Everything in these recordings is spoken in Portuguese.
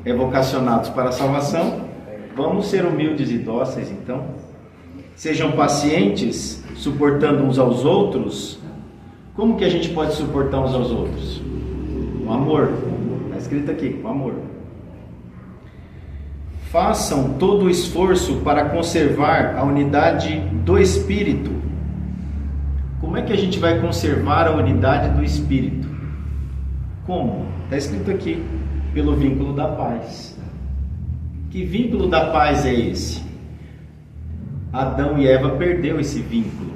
É vocacionados para a salvação, vamos ser humildes e dóceis então. Sejam pacientes, suportando uns aos outros. Como que a gente pode suportar uns aos outros? Com amor. Está escrito aqui, com amor. Façam todo o esforço para conservar a unidade do Espírito. Como é que a gente vai conservar a unidade do Espírito? Como? Está escrito aqui, pelo vínculo da paz. Que vínculo da paz é esse? Adão e Eva perderam esse vínculo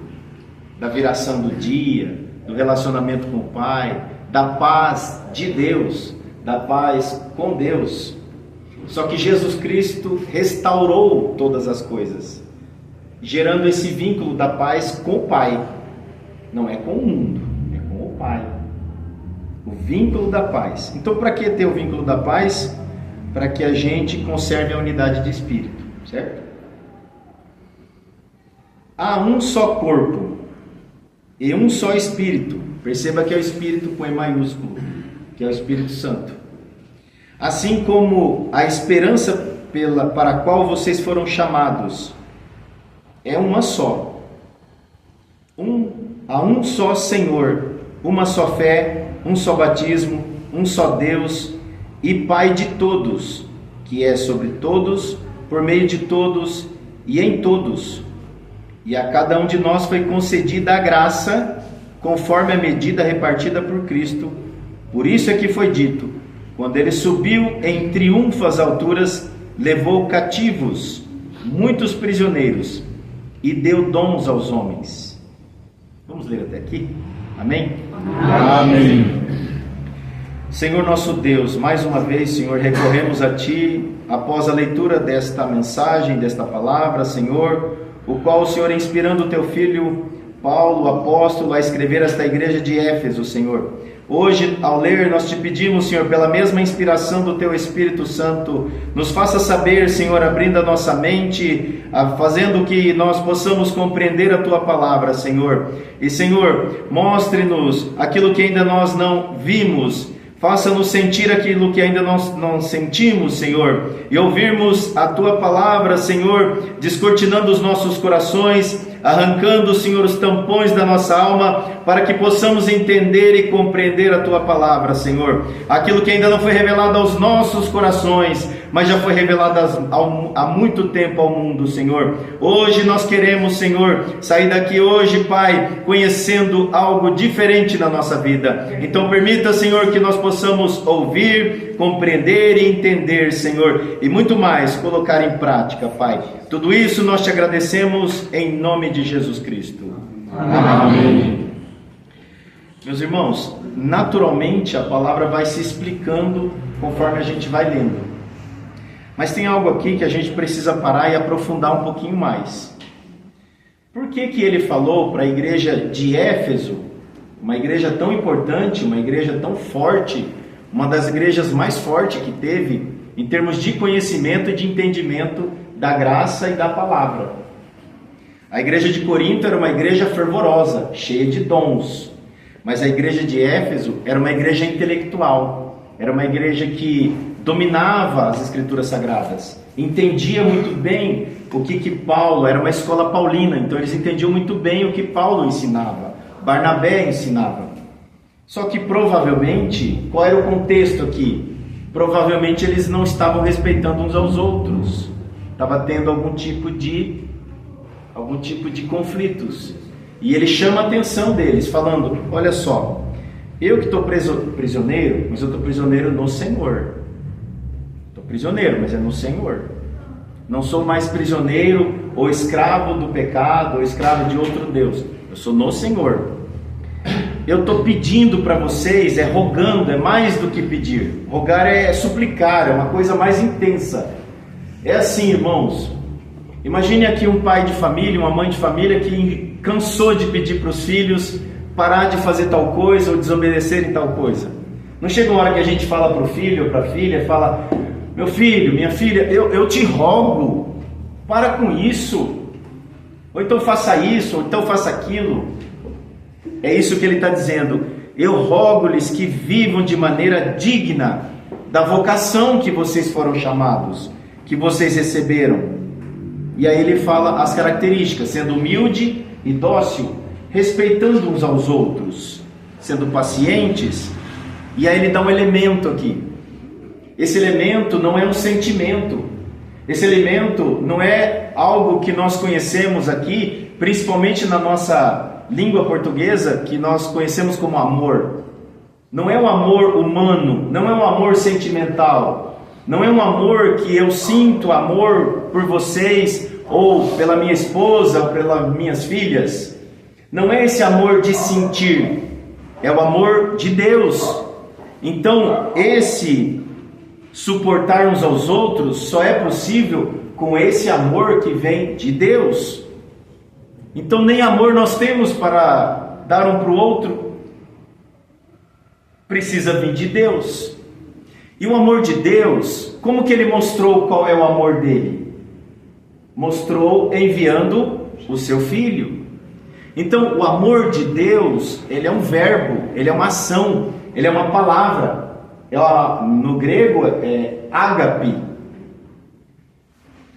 da viração do dia, do relacionamento com o Pai, da paz de Deus, da paz com Deus. Só que Jesus Cristo restaurou todas as coisas, gerando esse vínculo da paz com o Pai. Não é com o mundo, é com o Pai. O vínculo da paz. Então, para que ter o vínculo da paz? Para que a gente conserve a unidade de espírito, certo? Há um só corpo e um só espírito. Perceba que é o espírito com E maiúsculo, que é o Espírito Santo. Assim como a esperança para a qual vocês foram chamados é uma só. Há um só Senhor, uma só fé, um só batismo, um só Deus e Pai de todos, que é sobre todos, por meio de todos e em todos. E a cada um de nós foi concedida a graça, conforme a medida repartida por Cristo. Por isso é que foi dito: quando ele subiu em triunfo às alturas, levou cativos muitos prisioneiros e deu dons aos homens. Vamos ler até aqui? Amém? Amém. Senhor nosso Deus, mais uma vez, Senhor, recorremos a Ti após a leitura desta mensagem, desta palavra, Senhor, o qual o Senhor, inspirando o Teu Filho Paulo, apóstolo, a escrever esta igreja de Éfeso, Senhor. Hoje, ao ler, nós te pedimos, Senhor, pela mesma inspiração do Teu Espírito Santo, nos faça saber, Senhor, abrindo a nossa mente, fazendo que nós possamos compreender a Tua palavra, Senhor. E, Senhor, mostre-nos aquilo que ainda nós não vimos, faça-nos sentir aquilo que ainda nós não sentimos, Senhor, e ouvirmos a Tua palavra, Senhor, descortinando os nossos corações, arrancando, Senhor, os tampões da nossa alma, para que possamos entender e compreender a Tua palavra, Senhor. Aquilo que ainda não foi revelado aos nossos corações, mas já foi revelado há muito tempo ao mundo, Senhor. Hoje nós queremos, Senhor, sair daqui hoje, Pai, conhecendo algo diferente na nossa vida. Então permita, Senhor, que nós possamos ouvir, compreender e entender, Senhor, e muito mais, colocar em prática, Pai. Tudo isso nós te agradecemos em nome de Jesus Cristo. Amém. Meus irmãos, naturalmente a palavra vai se explicando conforme a gente vai lendo. Mas tem algo aqui que a gente precisa parar e aprofundar um pouquinho mais. Por que ele falou para a igreja de Éfeso, uma igreja tão importante, uma igreja tão forte, uma das igrejas mais fortes que teve, em termos de conhecimento e de entendimento da graça e da palavra? A igreja de Corinto era uma igreja fervorosa, cheia de dons. Mas a igreja de Éfeso era uma igreja intelectual, era uma igreja que dominava as escrituras sagradas, entendia muito bem o que Paulo, era uma escola paulina, então eles entendiam muito bem o que Paulo ensinava, Barnabé ensinava. Só que provavelmente, qual era o contexto aqui? Provavelmente eles não estavam respeitando uns aos outros, estava tendo algum tipo de conflitos, e ele chama a atenção deles, falando: olha só, eu que estou prisioneiro, mas eu estou prisioneiro no Senhor. Estou prisioneiro, mas é no Senhor. Não sou mais prisioneiro ou escravo do pecado ou escravo de outro Deus. Eu sou no Senhor. Eu estou pedindo para vocês, rogando, é mais do que pedir. Rogar é suplicar, é uma coisa mais intensa. É assim, irmãos. Imagine aqui um pai de família, uma mãe de família que cansou de pedir para os filhos parar de fazer tal coisa ou desobedecerem tal coisa. Não chega uma hora que a gente fala para o filho ou para a filha, fala: meu filho, minha filha, eu te rogo, para com isso, ou então faça isso, ou então faça aquilo. É isso que ele está dizendo: eu rogo-lhes que vivam de maneira digna da vocação que vocês foram chamados, que vocês receberam. E aí ele fala as características: sendo humilde e dócil, respeitando uns aos outros, sendo pacientes. E aí ele dá um elemento aqui. Esse elemento não é um sentimento. Esse elemento não é algo que nós conhecemos aqui, principalmente na nossa língua portuguesa, que nós conhecemos como amor. Não é um amor humano, não é um amor sentimental, não é um amor que eu sinto amor por vocês, ou pela minha esposa, ou pelas minhas filhas. Não é esse amor de sentir, é o amor de Deus. Então, esse suportar uns aos outros só é possível com esse amor que vem de Deus. Então, nem amor nós temos para dar um para o outro, precisa vir de Deus. E o amor de Deus, como que ele mostrou qual é o amor dele? Mostrou enviando o seu Filho. Então, o amor de Deus, ele é um verbo, ele é uma ação, ele é uma palavra. No grego é ágape.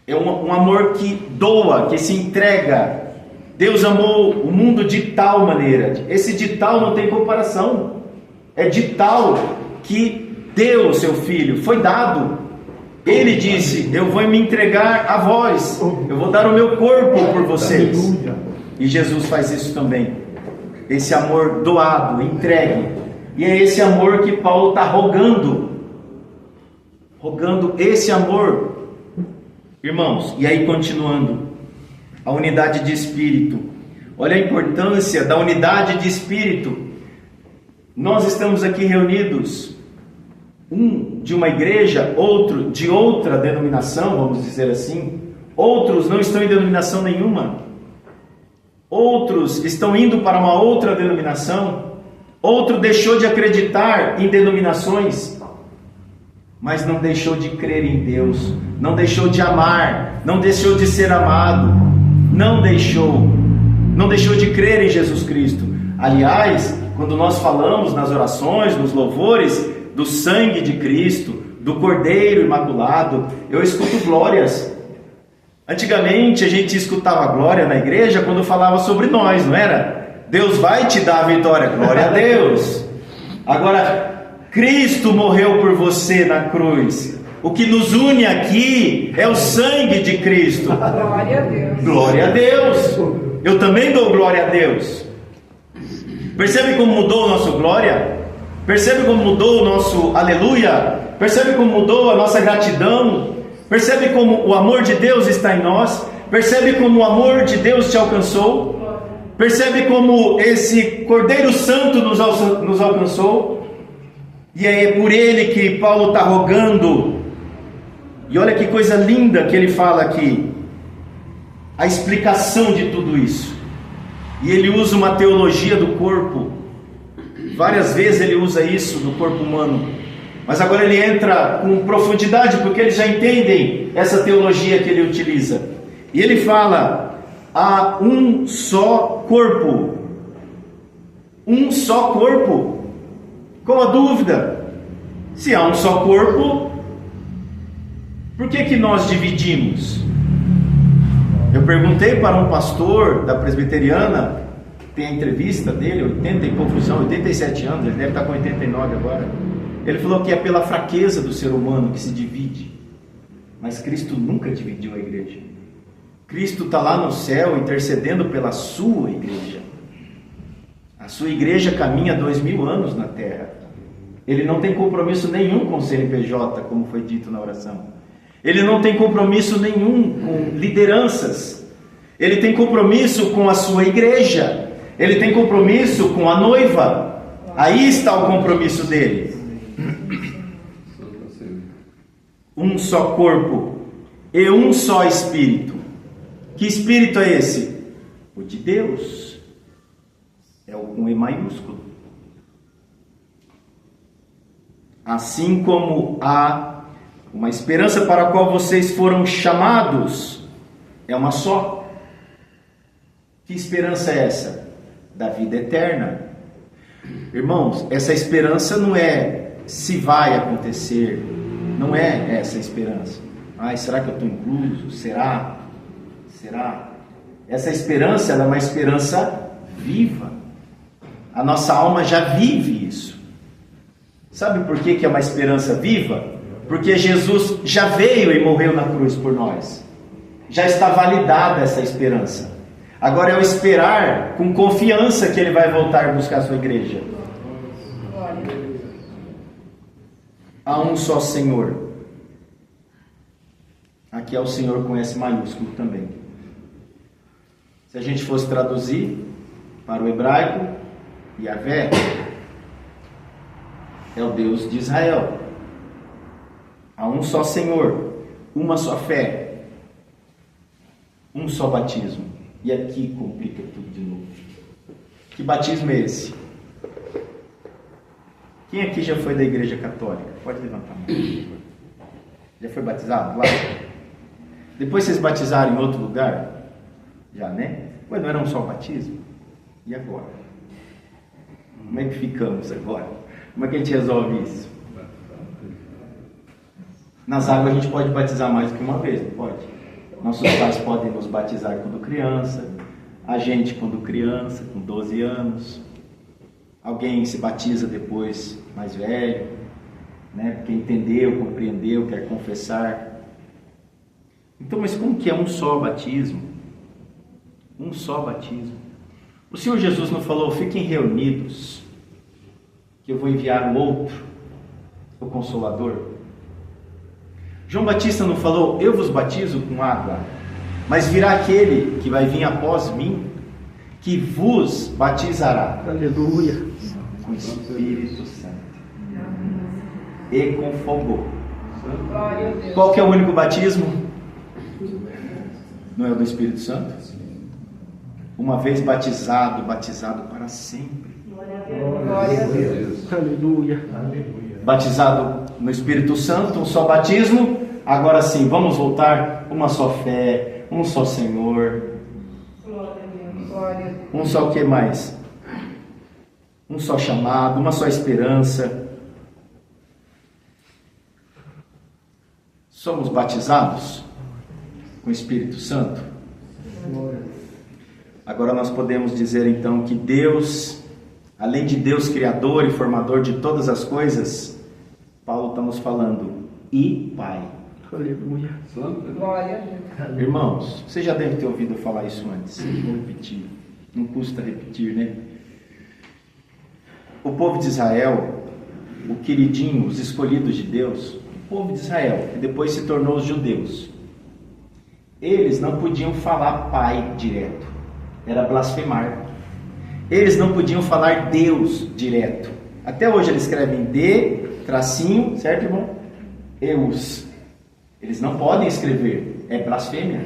É um amor que doa, que se entrega. Deus amou o mundo de tal maneira. Esse de tal não tem comparação. É de tal que deu o seu Filho, foi dado. Ele disse: eu vou me entregar a vós, eu vou dar o meu corpo por vocês. E Jesus faz isso também. Esse amor doado, entregue. E é esse amor que Paulo está rogando esse amor, irmãos. E aí, continuando, a unidade de espírito. Olha a importância da unidade de espírito. Nós estamos aqui reunidos, um de uma igreja, outro de outra denominação, vamos dizer assim. Outros não estão em denominação nenhuma. Outros estão indo para uma outra denominação. Outro deixou de acreditar em denominações, mas não deixou de crer em Deus, não deixou de amar, não deixou de ser amado, não deixou de crer em Jesus Cristo. Aliás, quando nós falamos nas orações, nos louvores, do sangue de Cristo, do Cordeiro Imaculado, eu escuto glórias. Antigamente a gente escutava glória na igreja quando falava sobre nós, não era? Deus vai te dar a vitória, glória a Deus. Agora, Cristo morreu por você na cruz. O que nos une aqui é o sangue de Cristo. Glória a Deus. Glória a Deus. Eu também dou glória a Deus. Percebe como mudou o nosso glória? Percebe como mudou o nosso aleluia? Percebe como mudou a nossa gratidão? Percebe como o amor de Deus está em nós? Percebe como o amor de Deus te alcançou? Percebe como esse Cordeiro Santo nos alcançou? E é por ele que Paulo está rogando. E olha que coisa linda que ele fala aqui. A explicação de tudo isso. E ele usa uma teologia do corpo. Várias vezes ele usa isso do corpo humano. Mas agora ele entra com profundidade, porque eles já entendem essa teologia que ele utiliza. E ele fala: há um só corpo. Um só corpo. Qual a dúvida? Se há um só corpo, por que nós dividimos? Eu perguntei para um pastor da presbiteriana, tem a entrevista dele, 80 e poucos anos, 87 anos, ele deve estar com 89 agora. Ele falou que é pela fraqueza do ser humano que se divide. Mas Cristo nunca dividiu a igreja. Cristo está lá no céu intercedendo pela sua igreja. A sua igreja caminha 2000 anos na terra. Ele não tem compromisso nenhum com o CNPJ, como foi dito na oração. Ele não tem compromisso nenhum com lideranças. Ele tem compromisso com a sua igreja. Ele tem compromisso com a noiva. Aí está o compromisso dele. Um só corpo e um só espírito. Que espírito é esse? O de Deus. É o com E maiúsculo. Assim como há uma esperança para a qual vocês foram chamados, é uma só. Que esperança é essa? Da vida eterna. Irmãos, essa esperança não é se vai acontecer. Não é essa a esperança. Ai, será que eu estou incluso? Será? Essa esperança ela é uma esperança viva. A nossa alma já vive isso. Sabe por que é uma esperança viva? Porque Jesus já veio e morreu na cruz por nós. Já está validada essa esperança. Agora é o esperar com confiança que Ele vai voltar buscar a sua igreja. Há um só Senhor. Aqui é o Senhor com S maiúsculo também. Se a gente fosse traduzir para o hebraico, Yahvé é o Deus de Israel. Há um só Senhor, uma só fé, um só batismo. E aqui complica tudo de novo. Que batismo é esse? Quem aqui já foi da igreja católica? Pode levantar a mão. Já foi batizado lá? Depois vocês batizaram em outro lugar? Já, né? Ué, não era um só batismo? E agora? Como é que ficamos agora? Como é que a gente resolve isso? Nas águas a gente pode batizar mais do que uma vez, não pode? Nossos pais podem nos batizar quando criança, a gente quando criança, com 12 anos. Alguém se batiza depois mais velho, né? Porque entendeu, compreendeu, quer confessar. Então, mas como que é um só batismo? Um só batismo. O Senhor Jesus não falou, fiquem reunidos, que eu vou enviar o outro, o Consolador? João Batista não falou, eu vos batizo com água, mas virá aquele que vai vir após mim, que vos batizará. Aleluia. Com o Espírito Santo e com fogo. Qual que é o único batismo? Não é o do Espírito Santo? Uma vez batizado, batizado para sempre. Glória a Deus. Aleluia. Batizado no Espírito Santo, um só batismo. Agora sim, vamos voltar. Uma só fé, um só Senhor. Um só o que mais? Um só chamado, uma só esperança. Somos batizados com o Espírito Santo. Agora nós podemos dizer então que Deus, além de Deus criador e formador de todas as coisas, Paulo está nos falando, e Pai. Aleluia. Glória a Deus. Irmãos, você já deve ter ouvido falar isso antes. Vou repetir. Não custa repetir, né? O povo de Israel, o queridinho, os escolhidos de Deus, o povo de Israel, que depois se tornou os judeus, eles não podiam falar Pai direto. Era blasfemar. Eles não podiam falar Deus direto. Até hoje eles escrevem D, tracinho, certo, irmão? Eus. Eles não podem escrever, é blasfêmia.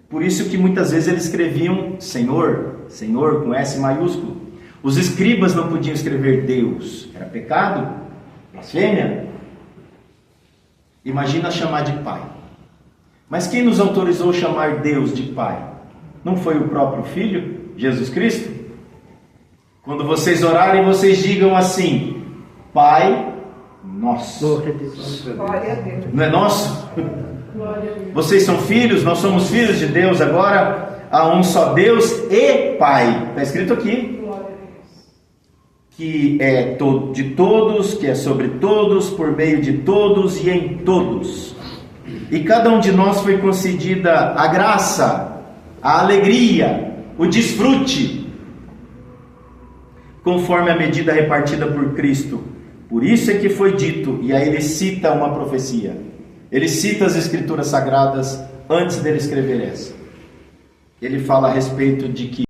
Por isso que muitas vezes eles escreviam Senhor, Senhor com S maiúsculo. Os escribas não podiam escrever Deus, era pecado, blasfêmia. Imagina chamar de Pai. Mas quem nos autorizou chamar Deus de Pai? Não foi o próprio Filho, Jesus Cristo? Quando vocês orarem, vocês digam assim, Pai nosso. Glória a Deus. Glória a Deus. Não é nosso? Glória a Deus. Vocês são filhos, nós somos filhos de Deus. Agora há um só Deus e Pai. Está escrito aqui. Glória a Deus. Que é de todos, que é sobre todos, por meio de todos e em todos. E cada um de nós foi concedida a graça, a alegria, o desfrute, conforme a medida repartida por Cristo. Por isso é que foi dito, e aí ele cita uma profecia. Ele cita as Escrituras Sagradas antes dele escrever essa. Ele fala a respeito de que